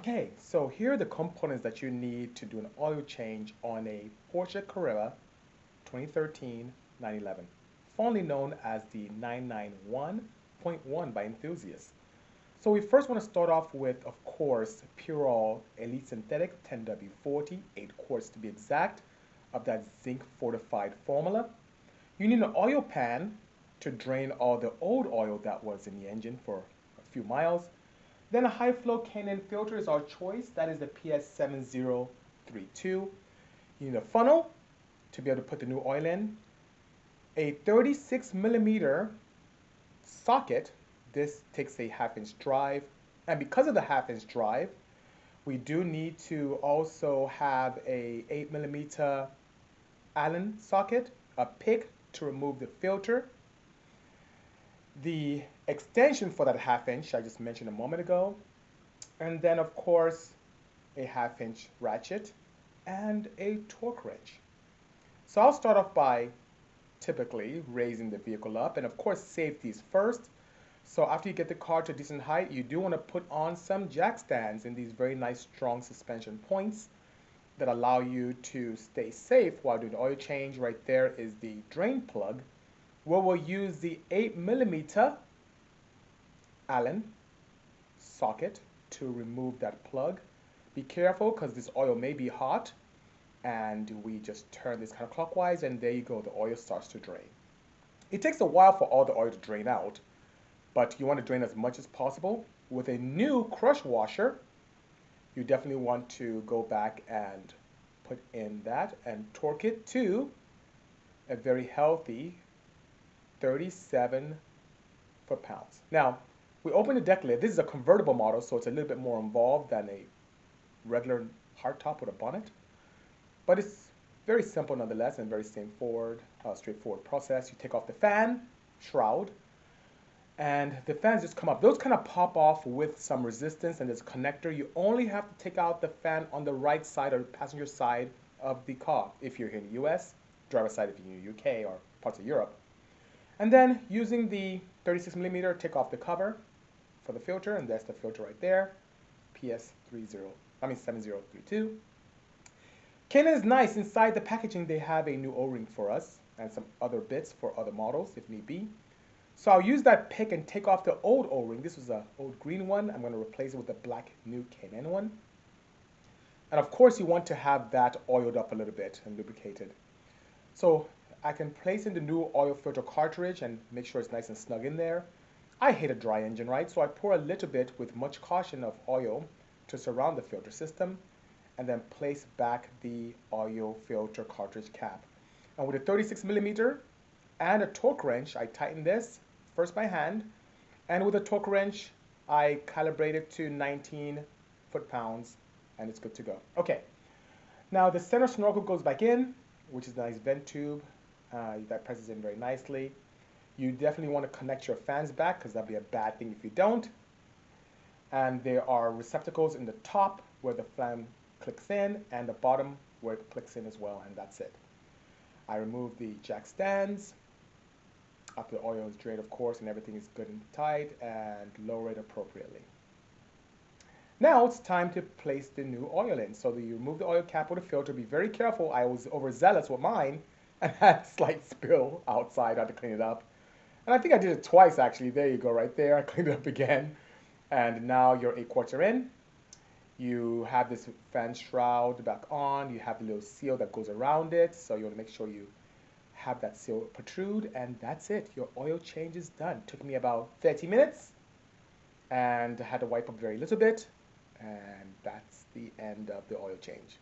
Okay, so here are the components that you need to do an oil change on a Porsche Carrera 2013 911, fondly known as the 991.1 by enthusiasts. So we first want to start off with, of course, PurOl Elite Synthetic 10W40, 8 quarts to be exact, of that zinc fortified formula. You need an oil pan to drain all the old oil that was in the engine for a few miles. Then a high flow K&N filter is our choice. That is the PS7032. You need a funnel to be able to put the new oil in. A 36 millimeter socket. This takes a 1/2 inch drive. And because of the 1/2 inch drive, we do need to also have a 8 millimeter Allen socket, a pick to remove the filter, the extension for that 1/2 inch I just mentioned a moment ago, and then of course a 1/2 inch ratchet and a torque wrench. So I'll start off by typically raising the vehicle up, and of course safety is first. So after you get the car to a decent height, you do want to put on some jack stands in these very nice strong suspension points that allow you to stay safe while doing the oil change. Right there is the drain plug, where we'll use the 8 millimeter Allen socket to remove that plug. Be careful because this oil may be hot, and we just turn this counterclockwise and there you go, the oil starts to drain. It takes a while for all the oil to drain out, but you want to drain as much as possible. With a new crush washer, you definitely want to go back and put in that and torque it to a very healthy 37 foot-pounds. Now, we open the deck lid. This is a convertible model, so it's a little bit more involved than a regular hardtop with a bonnet. But it's very simple nonetheless and very straightforward process. You take off the fan shroud, and the fans just come up. Those kind of pop off with some resistance, and there's a connector. You only have to take out the fan on the right side or passenger side of the car if you're here in the US, driver's side if you're in the UK or parts of Europe. And then using the 36 millimeter, take off the cover for the filter, and that's the filter right there, PS7032. K&N is nice. Inside the packaging, they have a new O-ring for us and some other bits for other models if need be. So I'll use that pick and take off the old O-ring. This was an old green one. I'm going to replace it with a black new K&N one. And of course, you want to have that oiled up a little bit and lubricated. So I can place in the new oil filter cartridge and make sure it's nice and snug in there. I hate a dry engine, right? So I pour a little bit with much caution of oil to surround the filter system, and then place back the oil filter cartridge cap. And with a 36 millimeter and a torque wrench, I tighten this first by hand, and with a torque wrench, I calibrate it to 19 foot-pounds, and it's good to go. Okay, now the center snorkel goes back in, which is a nice vent tube. That presses in very nicely. You definitely want to connect your fans back because that'd be a bad thing if you don't. And there are receptacles in the top where the fan clicks in, and the bottom where it clicks in as well, and that's it. I remove the jack stands after the oil is drained, of course, and everything is good and tight, and lower it appropriately. Now it's time to place the new oil in. So you remove the oil cap with a filter. Be very careful. I was overzealous with mine and had a slight spill outside. I had to clean it up. And I think I did it twice, actually. There you go, right there. I cleaned it up again. And now your 8 quarts are in. You have this fan shroud back on. You have the little seal that goes around it. So you want to make sure you have that seal protrude. And that's it. Your oil change is done. Took me about 30 minutes. And I had to wipe up very little bit. And that's the end of the oil change.